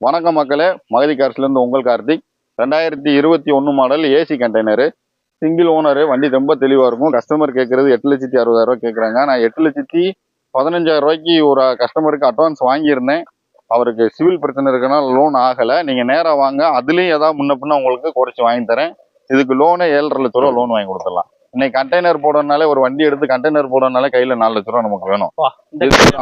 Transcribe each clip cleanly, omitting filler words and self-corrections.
வணக்கம் மக்களே, மகதி கார்ஸ்லேருந்து உங்கள் Karthik. 2021 model AC container, single owner. வண்டி ரொம்ப தெளிவாக இருக்கும். கஸ்டமர் கேட்குறது 8,60,000 கேட்குறாங்க. நான் 8,15,000 ஒரு கஸ்டமருக்கு அட்வான்ஸ் வாங்கியிருந்தேன். அவருக்கு சிவில் பிரச்சனை இருக்கனால லோன் ஆகலை. நீங்கள் நேராக வாங்க, அதுலேயும் ஏதாவது முன்ன பின்ன உங்களுக்கு குறைச்சி வாங்கி தரேன். இதுக்கு லோனே 7,5 லட்ச ரூபா லோன் வாங்கி கொடுத்துடலாம். இன்னைக்கு கண்டெய்னர் போடனாலே, ஒரு வண்டி எடுத்து கண்டெய்னர் போடனாலே கையில் 4 லட்ச ரூபா நமக்கு வேணும்.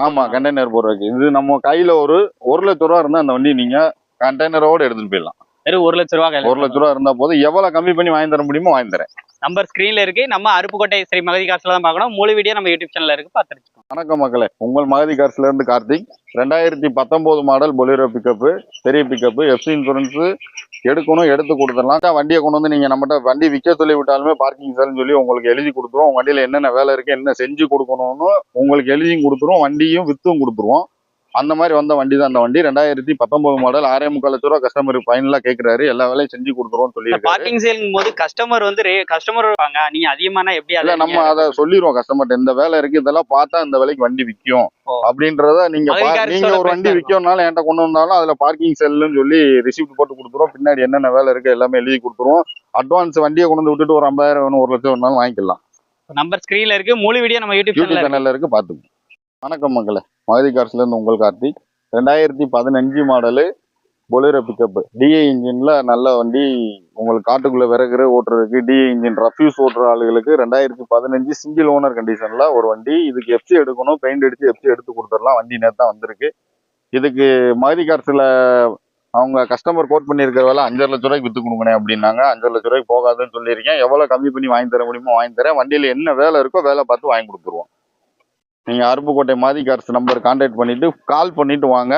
ஆமா, கண்டெய்னர் போடுறதுக்கு. இது நம்ம கையில ஒரு 1 லட்ச ரூபா இருந்தா அந்த வண்டி நீங்க கண்டெய்னரோட எடுத்துட்டு போயிடலாம். வெறும் 1 லட்ச ரூபா. 1 லட்ச ரூபா இருந்தா போதும். எவ்வளவு கம்மி பண்ணி வாங்கி தர முடியுமோ வாங்கி தரேன். நம்பர் ஸ்கிரீன்ல இருக்கு. நம்ம அருப்புக்கோட்டை ஸ்ரீ மகதி கார்ஸ்ல தான் பார்க்கணும். முழு வீடியோ நம்ம யூடியூப் சேனல்ல இருக்கு, பார்த்துருக்கோம். வணக்கம் மக்களே, உங்கள் மகதி கார்ஸ்ல இருந்து கார்த்திக். 2019 மாடல் பொலிரோ பிக்கப்பு, பெரிய பிக்கப்பு, எஃப்சி இன்சூரன்ஸ் எடுக்கணும், எடுத்து கொடுத்துடலாம். வண்டியை கொண்டு வந்து நீங்க நம்மகிட்ட வண்டி விற்க சொல்லி விட்டாலுமே பார்க்கிங் சார்ஜ் சொல்லி உங்களுக்கு எழுதி கொடுத்துருவோம். உங்க வண்டியில என்னென்ன வேலை இருக்கு, என்ன செஞ்சு கொடுக்கணும்னு உங்களுக்கு எழுதியும் கொடுத்துருவோம், வண்டியும் வித்தும் கொடுத்துருவோம். அந்த மாதிரி வந்த வண்டி தான் அந்த வண்டி. 2019 மாடல் 6,3 லட்ச ரூபா கஸ்டமருக்கு ஃபைனலா கேட்கிறாரு. எல்லா வேலையும் செஞ்சு கொடுத்துருவோம் சொல்லி. பார்க்கிங் சேல்ங்கும் போது கஸ்டமர் இருப்பாங்க. நீங்க அதிகமான எப்படி இல்ல, நம்ம அதை சொல்லிடுவோம் கஸ்டமர்ட்ட, இந்த வேலை இருக்கு, இதெல்லாம் பார்த்தா இந்த வேலைக்கு வண்டி விற்கும் அப்படின்றத. நீங்க ஒரு வண்டி விற்கணும்னாலும் என்கிட்ட கொண்டு வந்தாலும் அதுல பார்க்கிங் செல்லுன்னு சொல்லி ரிசிப்ட் போட்டு கொடுத்துருவோம். பின்னாடி என்னென்ன வேலை இருக்கு எல்லாமே எழுதி கொடுத்துருவோம். அட்வான்ஸ் வண்டியை கொண்டு வந்து விட்டுட்டு ஒரு 50,000 வேணும், 1 லட்சம் வேணாலும் வாங்கிக்கலாம். நம்பர் ஸ்கிரீன்ல இருக்கு. முழு வீடியோ நம்ம யூடியூப் சேனல்ல இருக்கு, பாத்துக்கோங்க. வணக்கம் மக்களே, மகதி கார்ஸ்ல இருந்து உங்கள் Karthik. 2015 model Bolero pickup, DI இன்ஜின்ல நல்ல வண்டி. உங்களுக்கு காட்டுக்குள்ள விறகு ஓட்டுறதுக்கு, டிஏ இன்ஜின் ரஃப்யூஸ் ஓட்டுற ஆளுகளுக்கு 2015 சிங்கிள் ஓனர் கண்டிஷன்ல ஒரு வண்டி. இதுக்கு எஃப்சி எடுக்கணும், பெயிண்ட் அடிச்சு எஃப்சி எடுத்து கொடுத்துடலாம். வண்டி நேரத்தான் வந்திருக்கு. இதுக்கு மகதி கார்ஸ்ல அவங்க கஸ்டமர் கோட் பண்ணியிருக்கிற வேலை 5,5 லட்ச ரூபாய்க்கு வித்து கொடுங்கண்ணே அப்படின்னாங்க. 5,5 லட்ச ரூபாய்க்கு போகாதுன்னு சொல்லியிருக்கேன். எவ்வளவு கம்மி பண்ணி வாங்கி தர முடியுமோ வாங்கி தரேன். வண்டியில என்ன வேலை இருக்கோ வேலை பார்த்து வாங்கி கொடுத்துருவோம். நீங்க Aruppukottai Magathi cars number contact பண்ணிட்டு கால் பண்ணிட்டு வாங்க.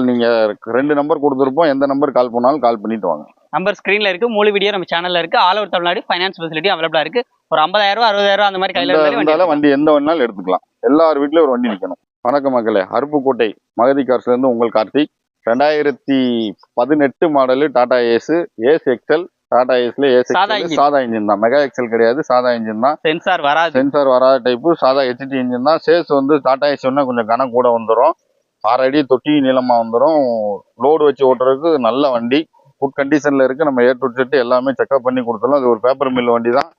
நீங்க 2 நம்பர் கொடுத்துருப்போம், எந்த நம்பர் கால் பண்ணாலும் கால் பண்ணிட்டு வாங்க. நம்பர் ஸ்கிரீன்ல இருக்கு. முழு வீடியோ நம்ம சேனல்ல இருக்கு. All over Tamil Nadu finance facility அவைலபிளா இருக்கு. ஒரு 50,000 60,000 அந்த மாதிரி கையில இருந்தாலும் வண்டி எந்த வேணாலும் எடுத்துக்கலாம். எல்லார் வீட்லயும் ஒரு வண்டி நிற்கணும். வணக்கம் மக்களே, அருப்புக்கோட்டை மகதி கார்ஸ்ல இருந்து உங்கள் Karthik. 2018 model Tata Ace XL. Tata ஏஸ்ல சாதா இன்ஜின் தான், மெகா எக்ஸல் கிடையாது, சாதா இன்ஜின் தான். சென்சார் வராத டைப்பு, சாதா ஹெச்டி இன்ஜின் தான். சேஸ் வந்து டாடா ஏஸ் கொஞ்சம் கனம் கூட வந்துடும். 6 அடி தொட்டி நீளமா வந்துடும். லோடு வச்சு ஓட்டுறதுக்கு நல்ல வண்டி, குட் கண்டிஷன்ல இருக்கு. நம்ம ஏ டு செட் எல்லாமே செக்அப் பண்ணி கொடுத்துடலாம். இது ஒரு பேப்பர் மில் வண்டி தான்.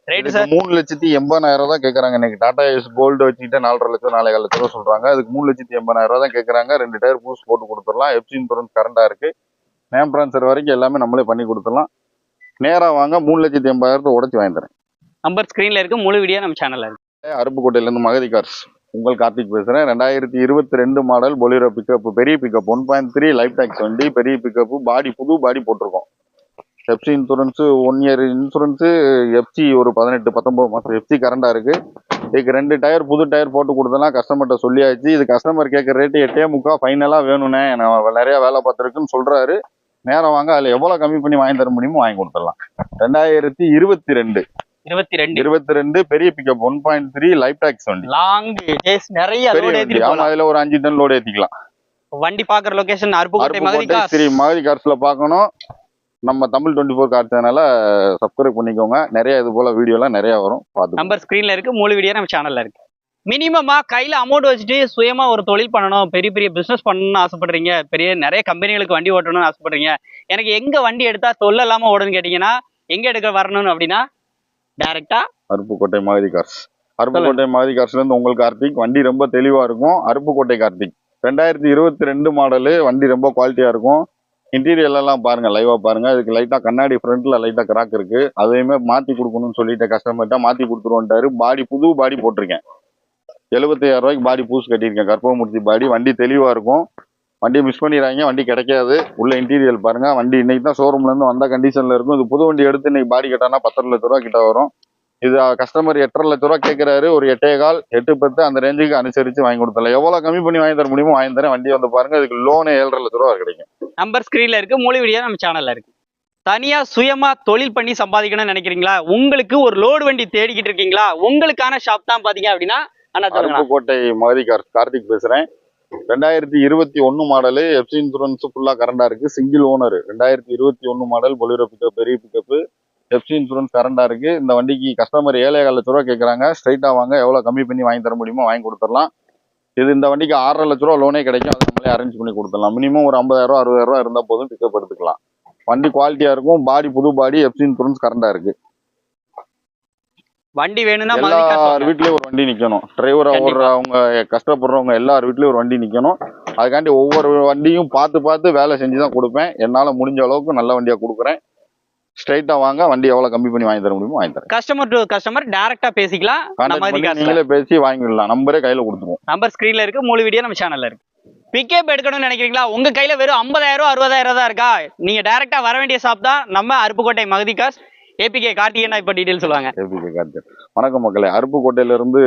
3,80,000 தான் கேட்கறாங்க. இன்னைக்கு டாடா ஏஸ் கோல்டு வச்சுக்கிட்ட 4,5 லட்சம் 4,4 லட்ச ரூபா சொல்றாங்க. அதுக்கு 3,80,000 தான் கேட்கறாங்க. 2 டயர் பூஸ் போட்டு கொடுத்துடலாம். எஃப்சி இன்சூரன்ஸ் கரண்டா இருக்கு. நேம் டிரான்ஸ்ஃபர் வரைக்கும் எல்லாமே நம்மளே பண்ணி கொடுத்துடலாம். நேரா வாங்க, 3,80,000 உடச்சி வாங்கி தரேன். நம்பர் ஸ்கிரீன்ல இருக்கு. முழு வீடியோ நம்ம சேனல்ல இருக்கு. அருப்புக்கோட்டையில இருந்து மகதி கார்ஸ் உங்கள் கார்த்திக் பேசுறேன். 2022 மாடல் பொலிரோ பிக்கப், பெரிய பிக்கப், 1.3 லைஃப் டாக்ஸ் வண்டி. பெரிய பிக்கப், பாடி புது பாடி போட்டிருக்கோம். FC insurance 1 year insurance. FC ஒரு 18-19 மாசம் எஃப்சி கரண்டா இருக்கு. இதுக்கு 2 டயர் புது டயர் போட்டு கொடுத்தலாம். கஸ்டமர்கிட்ட சொல்லியாச்சு. இது கஸ்டமர் கேட்குற ரேட்டு 8,3 ஃபைனலா வேணும்னே, நான் நிறைய வேலை பார்த்துருக்குன்னு சொல்றாரு. நேரம் வாங்க, அதுல எவ்வளவு கம்மி பண்ணி வாங்கி தர முடியுமோ வாங்கி கொடுத்துடலாம். 2022 பெரிய பிக்கப், 1.3 லைஃப் டாக்ஸ் வண்டி. லாங் டேஸ் நிறைய லோட் ஏத்திட்டு போலாம். அதுல ஒரு 5 டன் லோட் ஏத்திக்கலாம். வண்டி பாக்குற லொகேஷன் அருப்புக்கோட்டை மகதி கார்ஸ்ல பார்க்கணும். நம்ம தமிழ் 24 கார் சேனலை சப்ஸ்கிரைப் பண்ணிக்கோங்க. நிறைய இது போல வீடியோ எல்லாம் நிறைய வரும், பார்த்து. நம்பர் ஸ்கிரீன்ல இருக்கு. முழு வீடியோ நம்ம சேனல்ல இருக்கு. மினிமமா கையில அமௌண்ட் வச்சுட்டு சுயமா ஒரு தொழில் பண்ணணும், பெரிய பெரிய பிசினஸ் பண்ணணும்னு ஆசைப்படுறீங்க, நிறைய கம்பெனிகளுக்கு வண்டி ஓட்டணும்னு ஆசைப்படுறீங்க, எனக்கு எங்க வண்டி எடுத்தா தொல்லை இல்லாம ஓடுன்னு கேட்டீங்கன்னா எங்க எடுக்க வரணும் அப்படின்னா டைரக்டா அருப்புக்கோட்டை மகதி கார்ஸ். அருப்புக்கோட்டை மகதி கார்ஸ்ல இருந்து உங்கள் கார்த்திக். வண்டி ரொம்ப தெளிவா இருக்கும். அருப்புக்கோட்டை கார்த்திக். 2022 மாடலு. வண்டி ரொம்ப குவாலிட்டியா இருக்கும். இன்டீரியர் எல்லாம் பாருங்க, லைவா பாருங்க. இதுக்கு லைட்டா கண்ணாடி ஃப்ரண்ட்ல லைட்டா கிராக் இருக்கு. அதையுமே மாத்தி கொடுக்கணும்னு சொல்லிட்டு கஸ்டமர்கிட்ட மாத்தி கொடுத்துருவோன்ட்டாரு. பாடி புது பாடி போட்டிருக்கேன். 75,000 ரூபாய்க்கு பாடி பூஸ் கட்டியிருக்கேன், கற்பகமூர்த்தி பாடி. வண்டி தெளிவா இருக்கும். வண்டி மிஸ் பண்ணிடுறாங்க, வண்டி கிடைக்காது. உள்ள இன்டீரியர் பாருங்க. வண்டி இன்னைக்கு தான் ஷோரூம்ல இருந்து வந்த கண்டிஷன்ல இருக்கும். இது புது வண்டி எடுத்து இன்னைக்கு பாடி கட்டானா 10,5 லட்ச ரூபா கிட்ட வரும். இது கஸ்டமர் 8,5 லட்ச ரூபா கேட்கிறாரு. ஒரு 8,15 8-10 அந்த ரேஞ்சுக்கு அனுசரிச்சு வாங்கி கொடுத்தல. எவ்வளவு கம்மி பண்ணி வாங்கி தர முடியுமோ வாங்கி தரேன். வண்டி வந்து பாருங்க. இதுக்கு லோனே 7,5 லட்ச ரூபா கிடைக்கும். நம்பர் ஸ்கிரீன்ல இருக்கு. முழு வீடியோ நம்ம சேனல்ல இருக்கு. தனியா சுயமா தொழில் பண்ணி சம்பாதிக்கணும்னு நினைக்கிறீங்களா? உங்களுக்கு ஒரு லோடு வண்டி தேடிக்கிட்டு இருக்கீங்களா? உங்களுக்கான ஷாப் தான் பாத்தீங்க அப்படின்னா அருப்புக்கோட்டை மகதி கார்த்திக் பேசுறேன். 2021 மாடலு. எஃப்சி இன்சூரன்ஸ் ஃபுல்லா கரண்டா இருக்கு. Single owner. 2021 model Bolero pickup, பெரிய பிக்கப். எஃப்சி இன்சூரன்ஸ் கரண்டா இருக்கு. இந்த வண்டிக்கு கஸ்டமர் 7,4 லட்ச ரூபா கேட்கறாங்க. ஸ்ட்ரைட்டா வாங்க, எவ்வளவு கம்மி பண்ணி வாங்கி தர முடியுமோ வாங்கி கொடுத்துடலாம். இது இந்த வண்டிக்கு 6.5 லட்ச ரூபா லோனே கிடைக்கும். அது நம்மளே அரேஞ்ச் பண்ணி கொடுத்துடலாம். மினிமம் ஒரு 50,000 ரூபா 60,000 ரூபா இருந்தால் போதும், பிக்கப் எடுத்துக்கலாம். வண்டி குவாலிட்டியா இருக்கும். பாடி புது பாடி, எஃப்சி இன்சூரன்ஸ் கரண்டா இருக்கு. வண்டி வேணும்னா எல்லார் வீட்லயும் ஒரு வண்டி நிக்கணும். டிரைவரா ஓடுறவங்க, கஷ்டப்படுறவங்க எல்லார் வீட்லயும் ஒரு வண்டி நிக்கணும். அதுக்காண்டி ஒவ்வொரு வண்டியும் பார்த்து வேலை செஞ்சுதான் கொடுப்பேன். என்னால முடிஞ்ச அளவுக்கு நல்ல வண்டியா கொடுக்குறேன். ஸ்ட்ரைட்டா வாங்க, வண்டி எவ்வளவு கம்மி பண்ணி வாங்கி தர முடியுமோ வாங்கி தரேன். கஸ்டமர் டு கஸ்டமர் டைரக்டா பேசிக்கலாம். நீங்களே பேசி வாங்கிடலாம். நம்பரே கையில கொடுத்துருவோம். நம்பர் ஸ்கிரீன்ல இருக்கு, முழு வீடியோ நம்ம சேனல்ல இருக்கு. பிக்கப் எடுக்கணும்னு நினைக்கிறீங்களா? உங்க கையில வெறும் 50,000 60,000 தான் இருக்கா? நீங்க டைரக்டா வர வேண்டிய ஷாப் தான் நம்ம அருப்புக்கோட்டை மகதி கார்ஸ். ஏபிகே கார்த்திகேயன் இப்ப டீடைல் சொல்லுவாங்க. ஏபிகே கார்த்திக். வணக்கம் மக்களே, அருப்புக்கோட்டையில இருந்து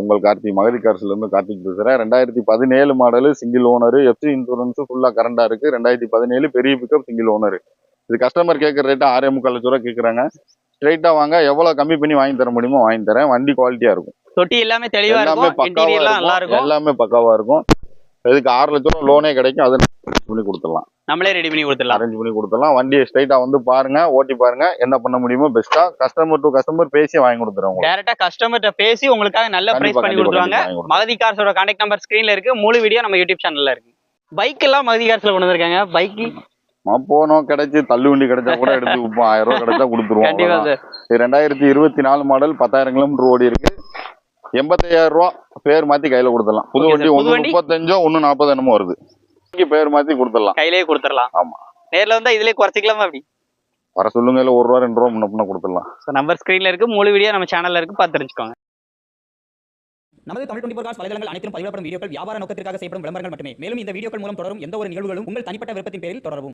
உங்கள் கார்த்திக், மகதி கார்ஸ்ல இருந்து கார்த்திக் பேசுறேன். 2017 model, single owner, FC insurance ஃபுல்லா கரண்டா இருக்கு. 2017 பெரிய பிக்கப், சிங்கிள் ஓனர். இது கஸ்டமர் கேட்கற ரேட்டு 6.25 லட்ச ரூபா கேட்கறாங்க. ஸ்ட்ரைட்டா வாங்க, எவ்வளவு கம்மி பண்ணி வாங்கி தர முடியுமோ வாங்கி தரேன். வண்டி குவாலிட்டியா இருக்கும். தொட்டி எல்லாமே தெளிவா இருக்கும், இன்டீரியர்லாம் நல்லா இருக்கும், எல்லாமே பக்காவா இருக்கும். இதுக்கு 6 லட்ச ரூபா லோனே கிடைக்கும். அதை பண்ணி கொடுத்துடலாம். நம்மளே ரெடி பண்ணி கொடுத்துடலாம், அரேஞ்ச் பண்ணி கொடுத்துடலாம். வண்டியை ஸ்ட்ரைட்டா வந்து பாருங்க, ஓட்டி பாருங்க, என்ன பண்ண முடியுமோ பெஸ்ட்டா கஸ்டமர் டு கஸ்டமர் பேசி வாங்கி கொடுத்துருவோம். டைரக்டா கஸ்டமர்ட்ட பேசி உங்களுக்காக நல்ல பிரைஸ் பண்ணி கொடுத்துருவாங்க. மகதி கார்ஸோட கான்டாக்ட் நம்பர் ஸ்கிரீன்ல இருக்கு, முழு வீடியோ நம்ம யூடியூப் சேனல்ல இருக்கு. பைக் எல்லாம் மகதி கார்ஸ்ல கொண்டு வந்திருக்காங்க. பைக் போனோம், கிடைச்சி தள்ளு வண்டி கிடைச்சா கூட எடுத்து விப்போம். 1000 ரூபாய் கிடைச்சா கொடுத்துருவோம். 2024 மாடல், 10,000 கிலோமீட்டர் ஓடி இருக்கு. 85,000 ரூபா பேர் மாத்தி கையில கொடுத்துடலாம். புது வண்டி 135 140 என்னமோ வருது. பேர் மாத்தி கொடுத்துடலாம், கையிலேயே கொடுத்துடலாம். ஆமா, நேர்ல வந்தா இதுலயே குறைச்சிக்கலாமா? அப்படி வர சொல்லுங்க, இல்ல 1 ரூபா 2 ரூபா முன்ன கொடுத்துடலாம். நம்பர் ஸ்கிரீன்ல இருக்கு, முழு வீடியோ நம்ம சேனல்ல இருக்கு, பார்த்து தெரிஞ்சுக்கோங்க. நமது தமிழ் 24 கார்ஸ் வலைதளங்கள் அனைத்தும் பதிவிடப்படும் வீடியோக்கள் வியாபார நோக்கத்திற்காக செய்யப்படும் விளம்பரங்கள் மட்டுமே. மேலும் இந்த வீடியோக்கள் மூலம் தொடரும் எந்த ஒரு நிகழ்வுகளும் உங்கள் தனிப்பட்ட விருப்பத்தின் பேரில் தொடரவும்.